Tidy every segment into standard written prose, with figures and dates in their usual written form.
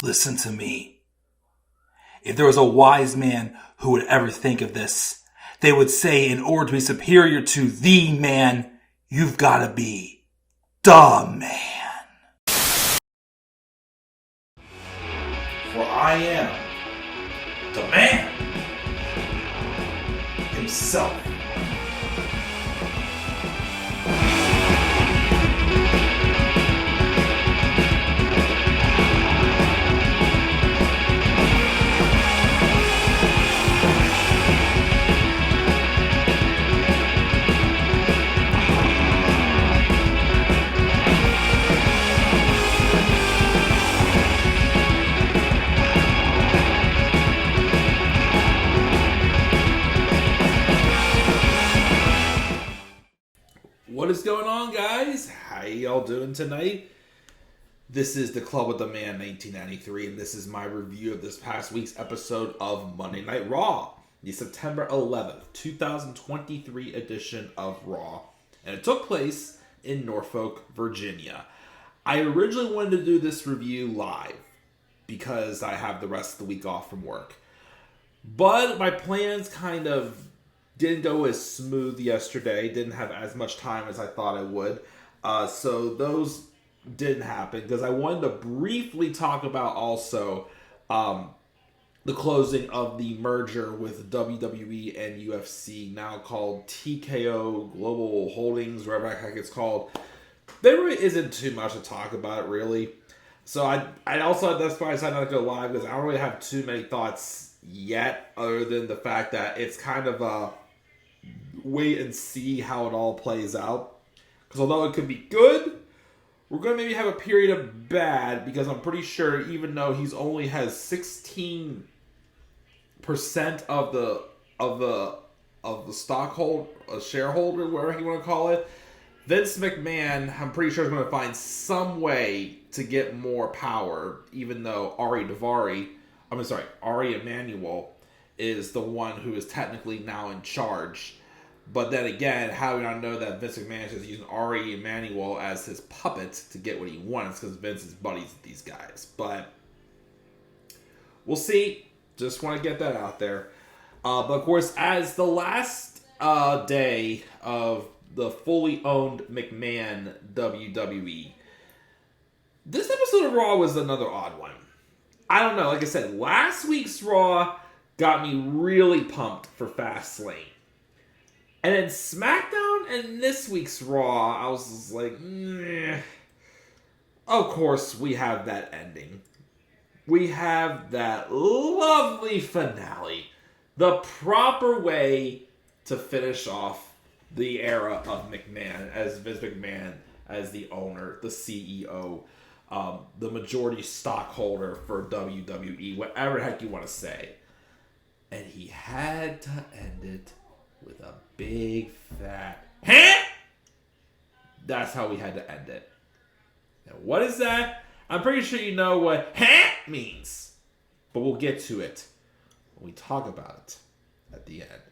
Listen to me. If there was a wise man who would ever think of this, they would say in order to be superior to the man, you've got to be the man. For I am the man himself. What is going on, guys? How y'all doing tonight? This is the Club with the Man 1993, and this is my review of this past week's episode of Monday Night Raw, the September 11th, 2023 edition of Raw, and it took place in Norfolk, Virginia. I originally wanted to do this review live because I have the rest of the week off from work, but my plans kind of didn't go as smooth yesterday. Didn't have as much time as I thought I would. So those didn't happen because I wanted to briefly talk about also the closing of the merger with WWE and UFC, now called TKO Global Holdings, whatever the heck it's called. There really isn't too much to talk about, really. So I also, that's why I decided not to go live, because I don't really have too many thoughts yet, other than the fact that it's kind of a wait and see how it all plays out. Because although it could be good, we're going to maybe have a period of bad, because I'm pretty sure even though he's only has 16% of the stockholder, shareholder, whatever you want to call it, Vince McMahon, I'm pretty sure is going to find some way to get more power, even though Ari Emanuel is the one who is technically now in charge. But then again, how do we not know that Vince McMahon is just using Ari Emanuel as his puppet to get what he wants, because Vince is buddies with these guys. But we'll see. Just want to get that out there. But of course, as the last day of the fully owned McMahon WWE, this episode of Raw was another odd one. I don't know. Like I said, last week's Raw got me really pumped for Fastlane. And then SmackDown and this week's Raw, I was just like, meh. Of course, we have that ending. We have that lovely finale. The proper way to finish off the era of McMahon, as Vince McMahon as the owner, the CEO, the majority stockholder for WWE, whatever the heck you want to say. And he had to end it with a big fat huh? That's how we had to end it. Now, what is that? I'm pretty sure you know what huh means. But we'll get to it when we talk about it at the end.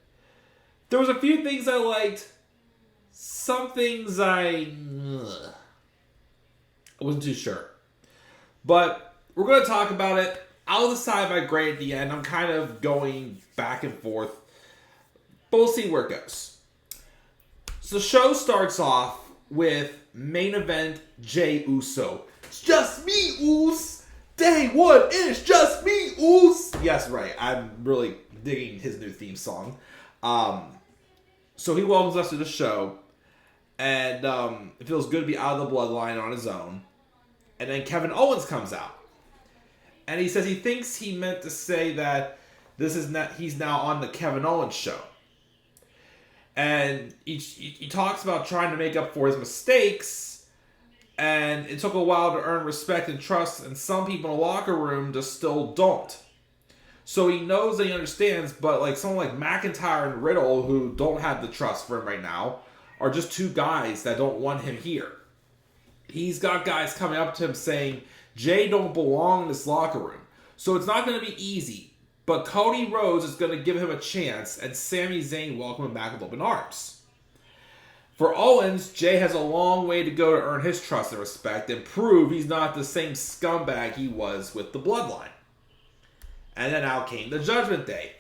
There was a few things I liked. Some things I wasn't too sure. But we're going to talk about it. I'll decide my grade at the end. I'm kind of going back and forth. But we'll see where it goes. So the show starts off with main event Jey Uso. It's just me, Uso. Day one, it's just me, Uso. Yes, right. I'm really digging his new theme song. So he welcomes us to the show. And it feels good to be out of the bloodline on his own. And then Kevin Owens comes out. And he says he thinks he meant to say that he's now on the Kevin Owens show. And he talks about trying to make up for his mistakes. And it took a while to earn respect and trust. And some people in the locker room just still don't. So he knows that he understands. But like someone like McIntyre and Riddle, who don't have the trust for him right now, are just two guys that don't want him here. He's got guys coming up to him saying, Jay don't belong in this locker room. So it's not going to be easy. But Cody Rhodes is going to give him a chance, and Sami Zayn welcome him back with open arms. For Owens, Jay has a long way to go to earn his trust and respect and prove he's not the same scumbag he was with the Bloodline. And then out came the Judgment Day.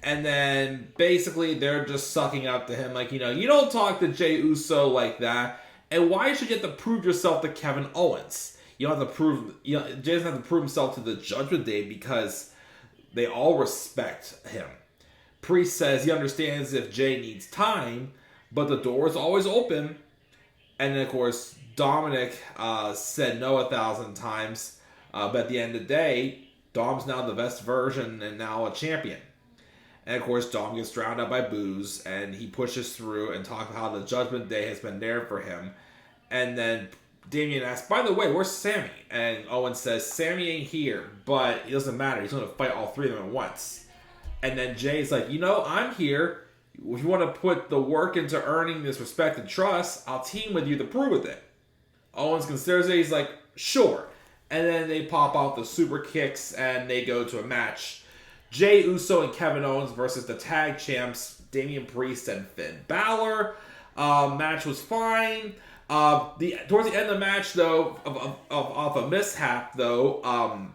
And then basically they're just sucking up to him like, you don't talk to Jay Uso like that. And why should you have to prove yourself to Kevin Owens? You don't have to prove, Jay doesn't have to prove himself to the Judgment Day because they all respect him. Priest says he understands if Jay needs time, but the door is always open. And then, of course, Dominic said no 1,000 times. But at the end of the day, Dom's now the best version and now a champion. And, of course, Dom gets drowned out by booze. And he pushes through and talks about how the Judgment Day has been there for him. And then Damian asks, by the way, where's Sammy? And Owen says, Sammy ain't here. But it doesn't matter. He's going to fight all three of them at once. And then Jay's like, I'm here. If you want to put the work into earning this respect and trust, I'll team with you to prove it. Owens considers it. He's like, sure. And then they pop out the super kicks and they go to a match. Jay Uso and Kevin Owens versus the tag champs, Damian Priest and Finn Balor. Match was fine. Towards the end of the match, though, of a mishap, though,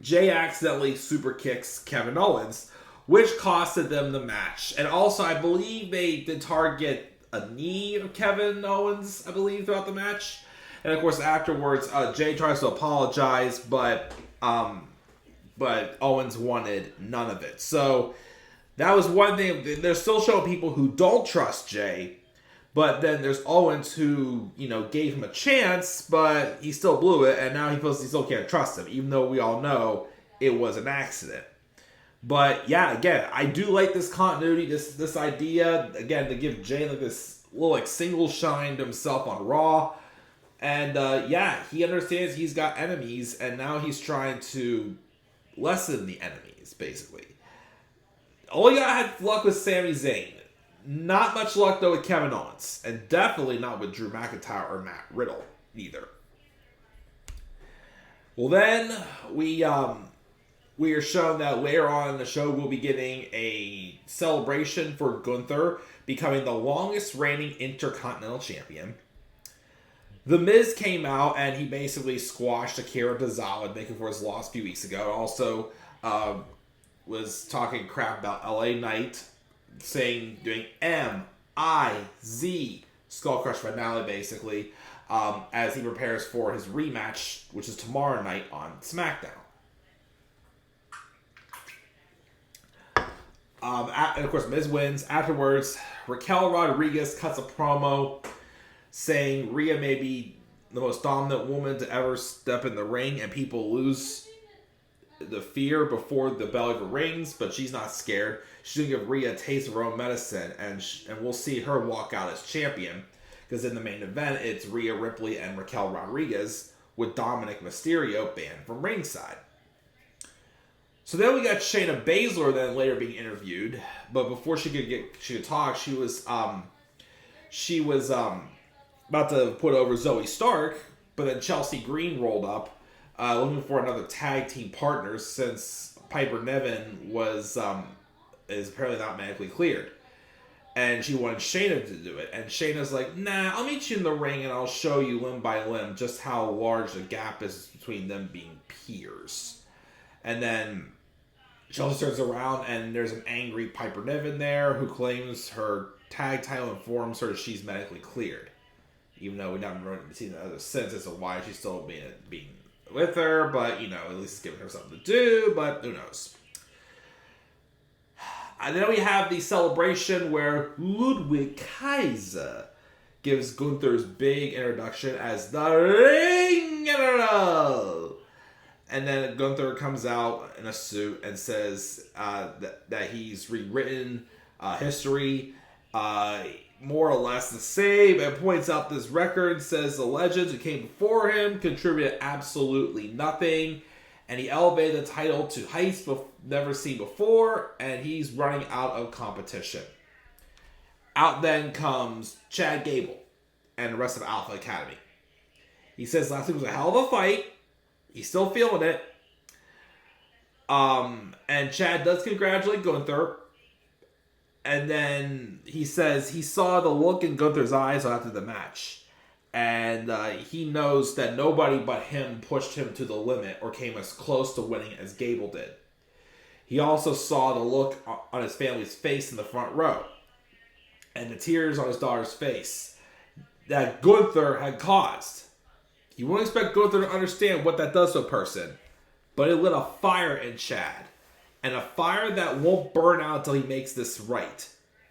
Jay accidentally super kicks Kevin Owens, which costed them the match. And also, I believe they did target a knee of Kevin Owens, I believe, throughout the match. And of course, afterwards, Jay tries to apologize, but Owens wanted none of it. So that was one thing. They're still showing people who don't trust Jay, but then there's Owens who, gave him a chance, but he still blew it, and now he feels he still can't trust him, even though we all know it was an accident. But yeah, again, I do like this continuity, this idea, again, to give Jay like this little single shine to himself on Raw. And he understands he's got enemies, and now he's trying to lessen the enemies, basically. Only got had luck with Sami Zayn. Not much luck, though, with Kevin Owens. And definitely not with Drew McIntyre or Matt Riddle, either. Well, then, we are shown that later on in the show, we'll be getting a celebration for Gunther becoming the longest reigning Intercontinental Champion. The Miz came out and he basically squashed Akira Tozawa, making for his loss a few weeks ago. Also, was talking crap about LA Knight, doing M-I-Z, Skull Crush finale, basically, as he prepares for his rematch, which is tomorrow night on SmackDown. And of course, Miz wins. Afterwards, Raquel Rodriguez cuts a promo saying Rhea may be the most dominant woman to ever step in the ring, and people lose the fear before the bell ever rings, but she's not scared. She's going to give Rhea a taste of her own medicine, and we'll see her walk out as champion, because in the main event, it's Rhea Ripley and Raquel Rodriguez, with Dominic Mysterio banned from ringside. So then we got Shayna Baszler then later being interviewed, but before she could talk, she was about to put over Zoey Stark, but then Chelsea Green rolled up, looking for another tag team partner since Piper Niven is apparently not medically cleared. And she wanted Shayna to do it. And Shayna's like, nah, I'll meet you in the ring and I'll show you limb by limb just how large the gap is between them being peers. And then Chelsea turns around and there's an angry Piper Niven there who claims her tag title informs her she's medically cleared. Even though we haven't really seen the other sense as to why she's still being with her, but, at least it's giving her something to do, but who knows. And then we have the celebration where Ludwig Kaiser gives Gunther's big introduction as the Ring General. And then Gunther comes out in a suit and says that he's rewritten history, more or less the same, and points out this record, says the legends who came before him contributed absolutely nothing, and he elevated the title to heights never seen before, and he's running out of competition. Out then comes Chad Gable and the rest of Alpha Academy. He says last week was a hell of a fight. He's still feeling it. And Chad does congratulate Gunther. And then he says he saw the look in Gunther's eyes after the match. And he knows that nobody but him pushed him to the limit or came as close to winning as Gable did. He also saw the look on his family's face in the front row. And the tears on his daughter's face that Gunther had caused. You wouldn't expect Gunther to understand what that does to a person. But it lit a fire in Chad. And a fire that won't burn out until he makes this right.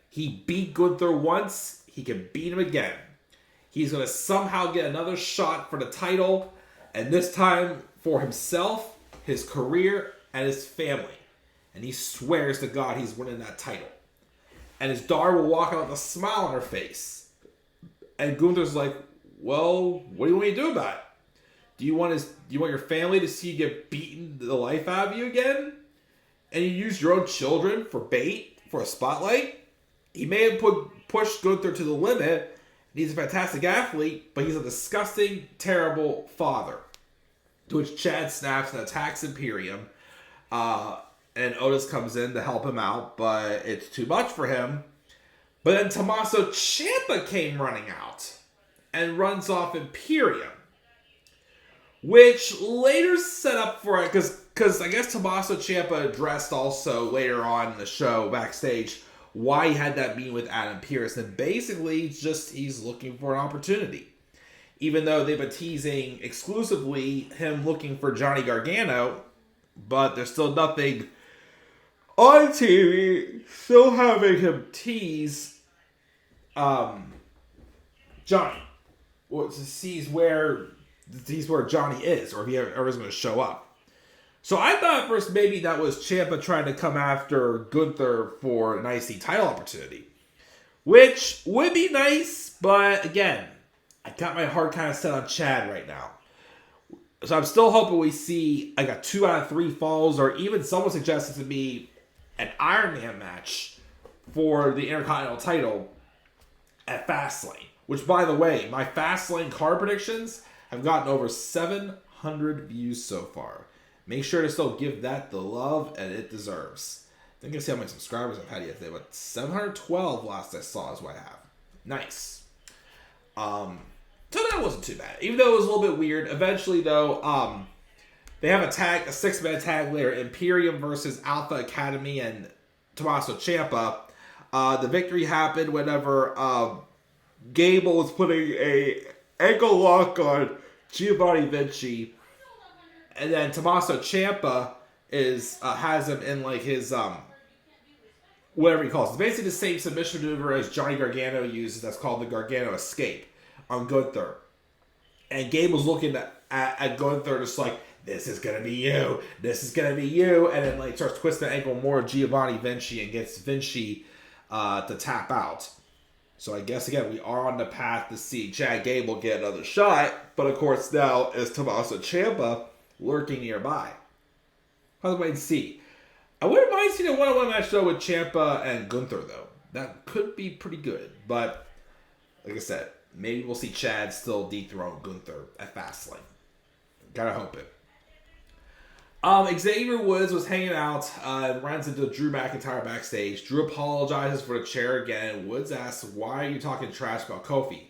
He beat Gunther once. He can beat him again. He's going to somehow get another shot for the title. And this time for himself, his career, and his family. And he swears to God he's winning that title. And his daughter will walk out with a smile on her face. And Gunther's like, well, what do you want me to do about it? Do you want your family to see you get beaten the life out of you again? And you use your own children for bait, for a spotlight? He may have pushed Gunther to the limit. He's a fantastic athlete, but he's a disgusting, terrible father. To which Chad snaps and attacks Imperium. And Otis comes in to help him out, but it's too much for him. But then Tommaso Ciampa came running out and runs off Imperium. Which later set up for it, because I guess Tommaso Ciampa addressed also later on in the show, backstage, why he had that meeting with Adam Pearce. And basically, he's looking for an opportunity. Even though they've been teasing exclusively him looking for Johnny Gargano, but there's still nothing on TV, still having him tease Johnny. To see where Johnny is, or if he ever is going to show up. So I thought at first maybe that was Ciampa trying to come after Gunther for an IC title opportunity. Which would be nice, but again, I got my heart kind of set on Chad right now. So I'm still hoping we see like a 2 out of 3 falls, or even someone suggested to me an Iron Man match for the Intercontinental title at Fastlane. Which, by the way, my Fastlane card predictions have gotten over 700 views so far. Make sure to still give that the love and it deserves. I think I see how many subscribers I've had yet today, but 712 last I saw is what I have. Nice. So that wasn't too bad. Even though it was a little bit weird. Eventually, though, they have a 6-man tag later. Imperium versus Alpha Academy and Tommaso Ciampa. The victory happened whenever Gable was putting a ankle lock on Giovanni Vinci. And then Tommaso Ciampa has him in like his whatever he calls it. It's basically the same submission maneuver as Johnny Gargano uses. That's called the Gargano Escape on Gunther. And Gable's looking at Gunther just like, this is gonna be you. This is gonna be you. And then like starts twisting the ankle more of Giovanni Vinci and gets Vinci to tap out. So I guess, again, we are on the path to see Chad Gable get another shot. But, of course, now is Tommaso Ciampa lurking nearby. By the way, see. I wouldn't mind seeing a one-on-one match, though, with Ciampa and Gunther, though. That could be pretty good. But, like I said, maybe we'll see Chad still dethrone Gunther at Fastlane. Gotta hope it. Xavier Woods was hanging out and runs into Drew McIntyre backstage. Drew apologizes for the chair again. Woods asks, why are you talking trash about Kofi?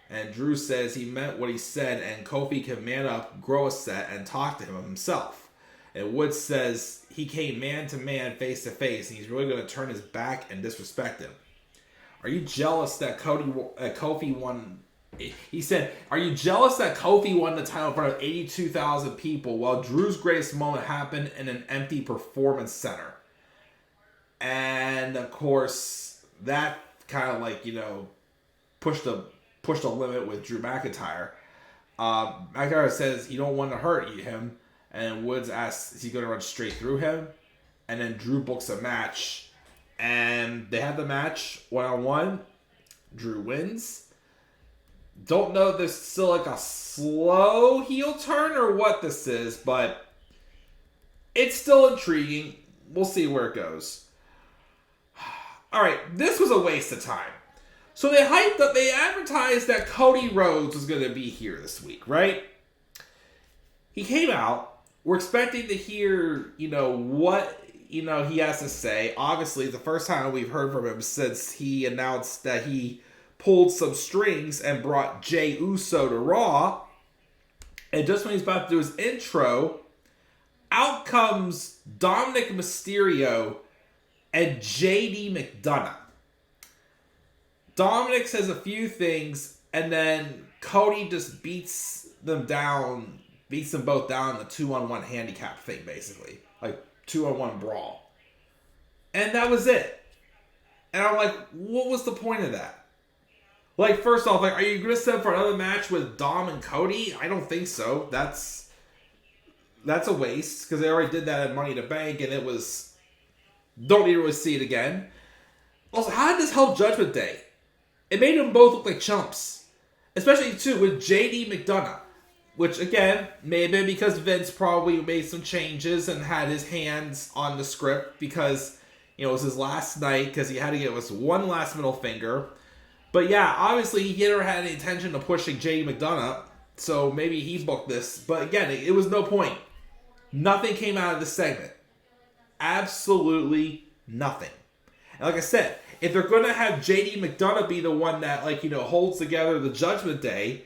And Drew says he meant what he said and Kofi can man up, grow a set, and talk to him himself. And Woods says he came man to man, face to face, and he's really going to turn his back and disrespect him. Are you jealous that Kofi won? He said, are you jealous that Kofi won the title in front of 82,000 people while Drew's greatest moment happened in an empty performance center? And, of course, that kind of like, pushed the limit with Drew McIntyre. McIntyre says he don't want to hurt him. And Woods asks, is he going to run straight through him? And then Drew books a match. And they have the match one-on-one. Drew wins. Don't know if there's still like a slow heel turn or what this is, but it's still intriguing. We'll see where it goes. Alright, this was a waste of time. So they advertised that Cody Rhodes was going to be here this week, right? He came out. We're expecting to hear, what he has to say. Obviously, the first time we've heard from him since he announced that he pulled some strings and brought Jey Uso to Raw. And just when he's about to do his intro, out comes Dominic Mysterio and JD McDonough. Dominic says a few things, and then Cody just beats them both down in the 2-on-1 handicap thing, basically. Like, 2-on-1 brawl. And that was it. And I'm like, what was the point of that? Like, first off, like, are you going to set up for another match with Dom and Cody? I don't think so. That's a waste, because they already did that at Money in the Bank, and it was... Don't need to really see it again. Also, how did this help Judgment Day? It made them both look like chumps. Especially, too, with JD McDonough. Which, again, may have been because Vince probably made some changes and had his hands on the script because, it was his last night because he had to give us one last middle finger. But yeah, obviously he never had any intention of pushing JD McDonough, so maybe he booked this. But again, it was no point. Nothing came out of this segment. Absolutely nothing. And like I said, if they're going to have JD McDonough be the one that, holds together the Judgment Day,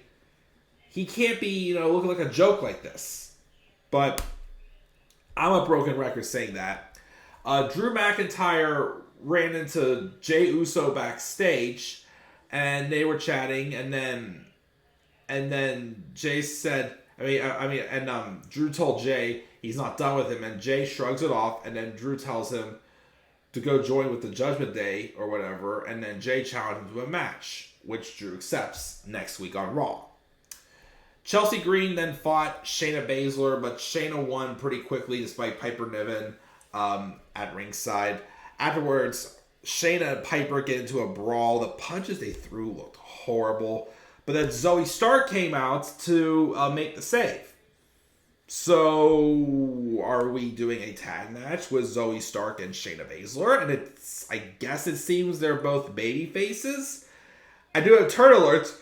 he can't be, looking like a joke like this. But I'm a broken record saying that. Drew McIntyre ran into Jey Uso backstage, and they were chatting, and then Jay said, Drew told Jay he's not done with him, and Jay shrugs it off, and then Drew tells him to go join with the Judgment Day or whatever, and then Jay challenged him to a match, which Drew accepts next week on Raw. Chelsea Green then fought Shayna Baszler, but Shayna won pretty quickly despite Piper Niven at ringside. Afterwards, Shayna and Piper get into a brawl. The punches they threw looked horrible. But then Zoey Stark came out to make the save. So, are we doing a tag match with Zoey Stark and Shayna Baszler? And I guess it seems they're both baby faces. I do have turn alerts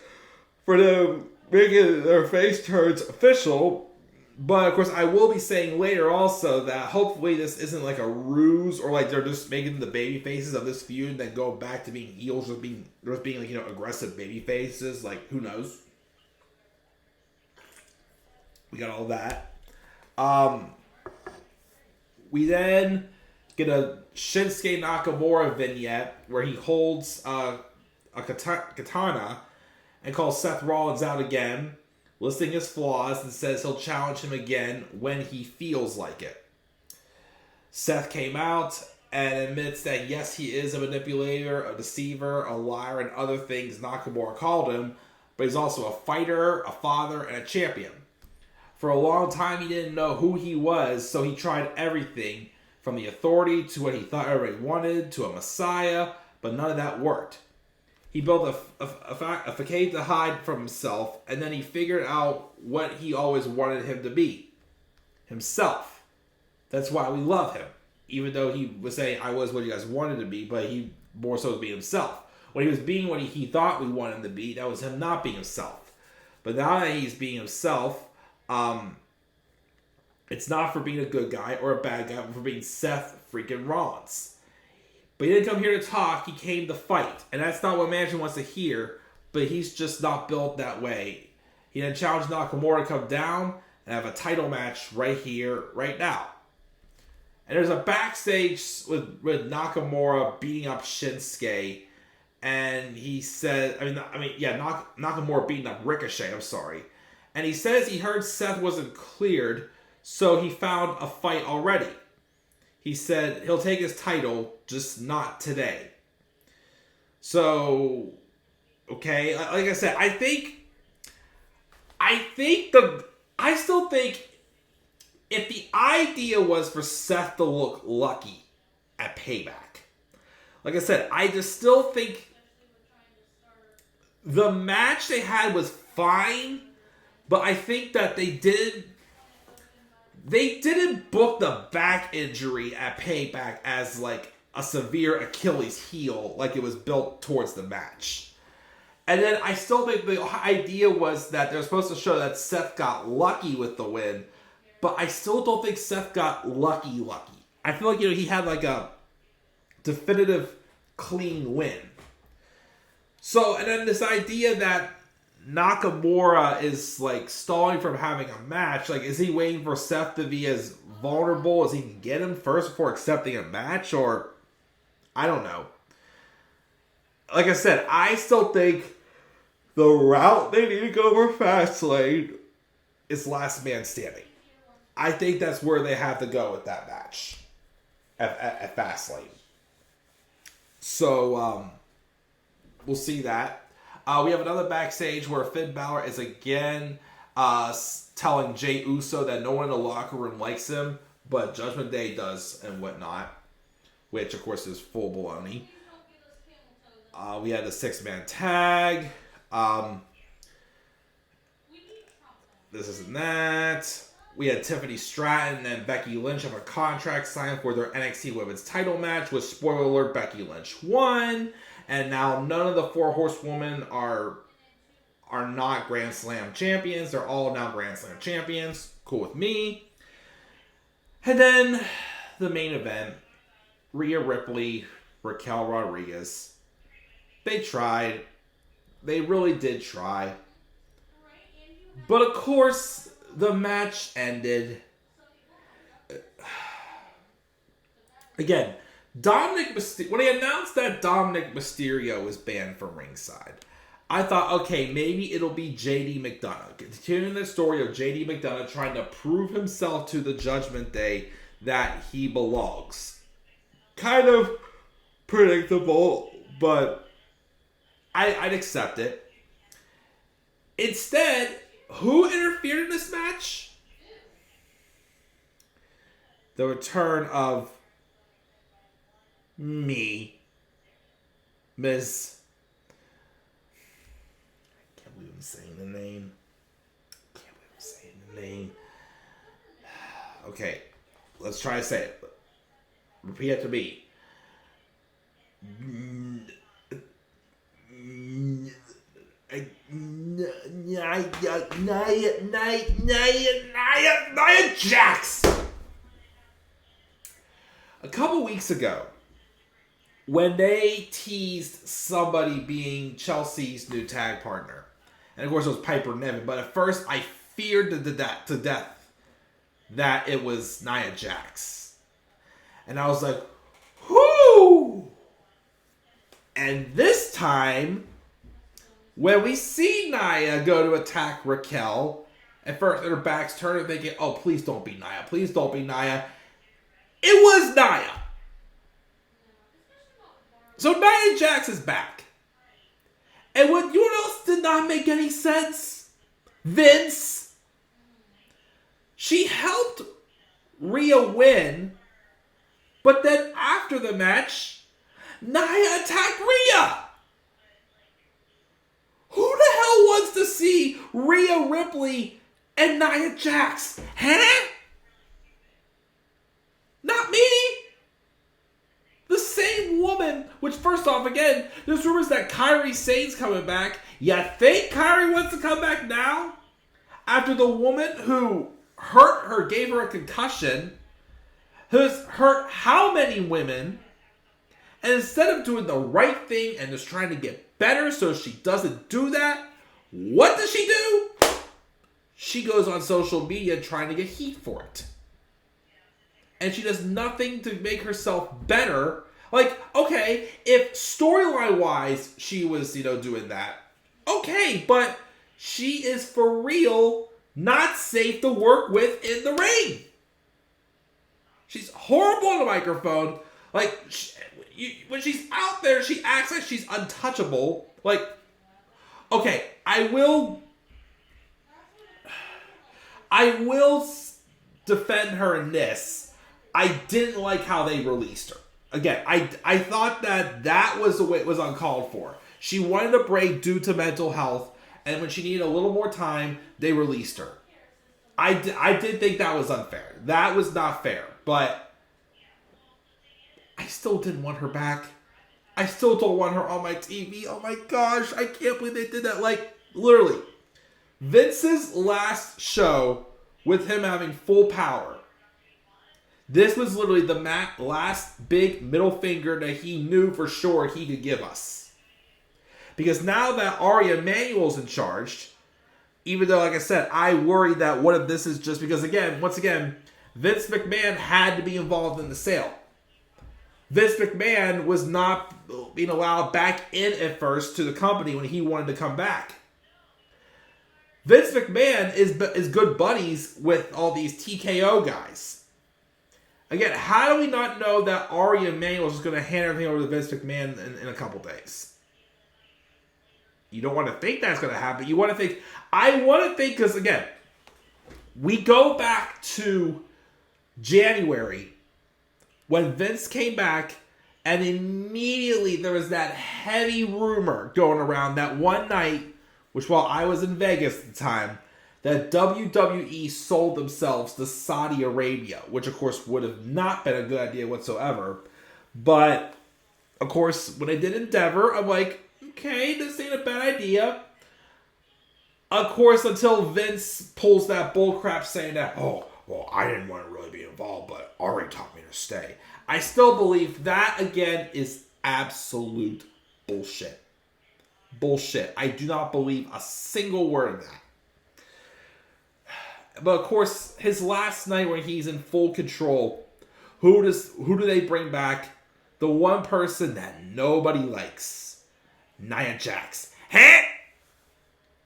for them making their face turns official. But, of course, I will be saying later also that hopefully this isn't like a ruse or like they're just making the baby faces of this feud and then go back to being heels or being aggressive baby faces. Like, who knows? We got all that. We then get a Shinsuke Nakamura vignette where he holds a katana and calls Seth Rollins out again, listing his flaws, and says he'll challenge him again when he feels like it. Seth came out and admits that yes, he is a manipulator, a deceiver, a liar, and other things Nakamura called him, but he's also a fighter, a father, and a champion. For a long time, he didn't know who he was, so he tried everything, from the Authority to what he thought everybody wanted, to a messiah, but none of that worked. He built a facade to hide from himself, and then he figured out what he always wanted him to be. Himself. That's why we love him. Even though he was saying, I was what you guys wanted to be, but he more so was being himself. When he was being what he thought we wanted him to be, that was him not being himself. But now that he's being himself, it's not for being a good guy or a bad guy, but for being Seth freaking Rollins. But he didn't come here to talk, he came to fight. And that's not what management wants to hear, but he's just not built that way. He then challenged Nakamura to come down and have a title match right here, right now. And there's a backstage with Nakamura beating up Shinsuke. And he said, Nakamura beating up Ricochet, I'm sorry. And he says he heard Seth wasn't cleared, so he found a fight already. He said he'll take his title, just not today. So, okay, like I said, I still think if the idea was for Seth to look lucky at Payback, like I said, I just still think the match they had was fine, but I think that they didn't book the back injury at Payback as like a severe Achilles heel like it was built towards the match. And then I still think the idea was that they're supposed to show that Seth got lucky with the win, but I still don't think Seth got lucky. I feel like, he had like a definitive clean win. So, and then this idea that Nakamura is like stalling from having a match. Like, is he waiting for Seth to be as vulnerable as he can get him first before accepting a match? Or, I don't know. Like I said, I still think the route they need to go for Fastlane is last man standing. I think that's where they have to go with that match at Fastlane. So, we'll see that. We have another backstage where Finn Balor is again telling Jey Uso that no one in the locker room likes him, but Judgment Day does and whatnot, which of course is full baloney. We had the 6-man tag. This isn't that. We had Tiffany Stratton and Becky Lynch have a contract signed for their NXT Women's title match, which, spoiler alert, Becky Lynch won. And now none of the 4 horsewomen are not Grand Slam champions. They're all now Grand Slam champions. Cool with me. And then the main event, Rhea Ripley, Raquel Rodriguez. They tried. They really did try. But of course, the match ended. Again, Dominic Mysterio, when they announced that Dominic Mysterio was banned from ringside, I thought, okay, maybe it'll be JD McDonough. Continuing the story of JD McDonough trying to prove himself to the Judgment Day that he belongs. Kind of predictable, but I'd accept it. Instead, who interfered in this match? The return of me, Ms. I can't believe I'm saying the name. Okay, let's try to say it. Repeat after me. Nia Jax. A couple weeks ago, when they teased somebody being Chelsea's new tag partner, and of course it was Piper Niven, but at first I feared to death that it was Nia Jax. And I was like, whoo! And this time, when we see Nia go to attack Raquel, at first her back's turned thinking, oh, please don't be Nia. Please don't be Nia. It was Nia. So Nia Jax is back. And you know what else did not make any sense? Vince. She helped Rhea win, but then after the match, Nia attacked Rhea. Who the hell wants to see Rhea Ripley and Nia Jax? Huh? Not me. The same woman, which first off, again, there's rumors that Kairi Sane's coming back. You think Kairi wants to come back now? After the woman who hurt her, gave her a concussion, who's hurt how many women, and instead of doing the right thing and just trying to get better so she doesn't do that, what does she do? She goes on social media trying to get heat for it. And she does nothing to make herself better. Like, okay, if storyline-wise she was, doing that, okay, but she is for real not safe to work with in the ring. She's horrible on the microphone. Like, when she's out there, she acts like she's untouchable. Like, okay, I will defend her in this. I didn't like how they released her. Again, I thought that was the way it was uncalled for. She wanted a break due to mental health, and when she needed a little more time, they released her. I did think that was unfair. That was not fair, but I still didn't want her back. I still don't want her on my TV. Oh my gosh, I can't believe they did that. Like, literally, Vince's last show with him having full power, This was literally the last big middle finger that he knew for sure he could give us. Because now that Ari Emanuel's in charge, even though, like I said, I worry that what if this is just because, once again, Vince McMahon had to be involved in the sale. Vince McMahon was not being allowed back in at first to the company when he wanted to come back. Vince McMahon is good buddies with all these TKO guys. Again, how do we not know that Ari Emanuel is going to hand everything over to Vince McMahon in a couple days? You don't want to think that's going to happen. You want to think... I want to think because, again, we go back to January when Vince came back and immediately there was that heavy rumor going around that one night, which while I was in Vegas at the time, that WWE sold themselves to Saudi Arabia, which of course would have not been a good idea whatsoever. But, of course, when I did Endeavor, I'm like, okay, this ain't a bad idea. Of course, until Vince pulls that bullcrap saying that, oh, well, I didn't want to really be involved, but Ari taught me to stay. I still believe that, again, is absolute bullshit. Bullshit. I do not believe a single word of that. But, of course, his last night when he's in full control, who do they bring back? The one person that nobody likes. Nia Jax. Huh?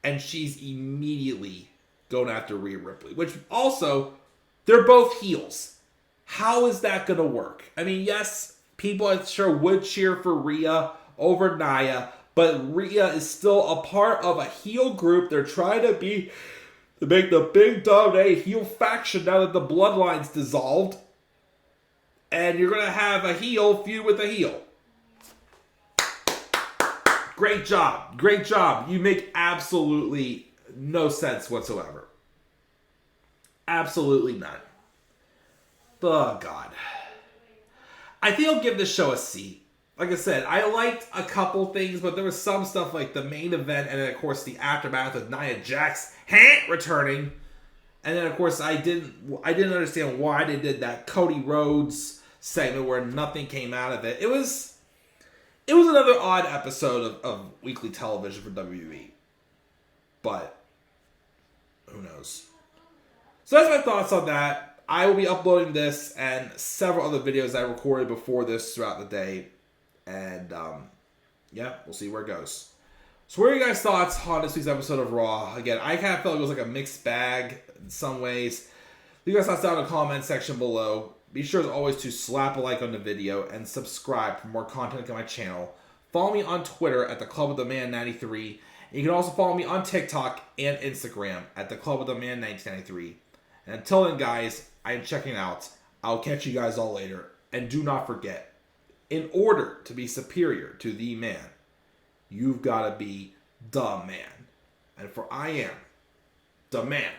And she's immediately going after Rhea Ripley. Which also, they're both heels. How is that going to work? I mean, yes, people I'm sure would cheer for Rhea over Nia. But Rhea is still a part of a heel group. They're trying to make the big dominate heel faction now that the bloodline's dissolved. And you're going to have a heel feud with a heel. Great job. Great job. You make absolutely no sense whatsoever. Absolutely none. Oh, God. I think I'll give this show a C. Like I said, I liked a couple things, but there was some stuff like the main event and then, of course, the aftermath with Nia Jax returning. And then, of course, I didn't understand why they did that Cody Rhodes segment where nothing came out of it. It was another odd episode of weekly television for WWE. But who knows? So that's my thoughts on that. I will be uploading this and several other videos I recorded before this throughout the day. And, we'll see where it goes. So what are your guys' thoughts on this week's episode of Raw? Again, I kind of felt it was like a mixed bag in some ways. Leave your guys' thoughts down in the comment section below. Be sure as always to slap a like on the video and subscribe for more content on my channel. Follow me on Twitter at TheClubOfTheMan93. And you can also follow me on TikTok and Instagram at TheClubOfTheMan1993. And until then, guys, I am checking out. I'll catch you guys all later. And do not forget, in order to be superior to the man, you've got to be the man. And for I am the man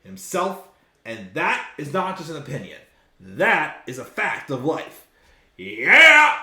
himself. And that is not just an opinion. That is a fact of life. Yeah!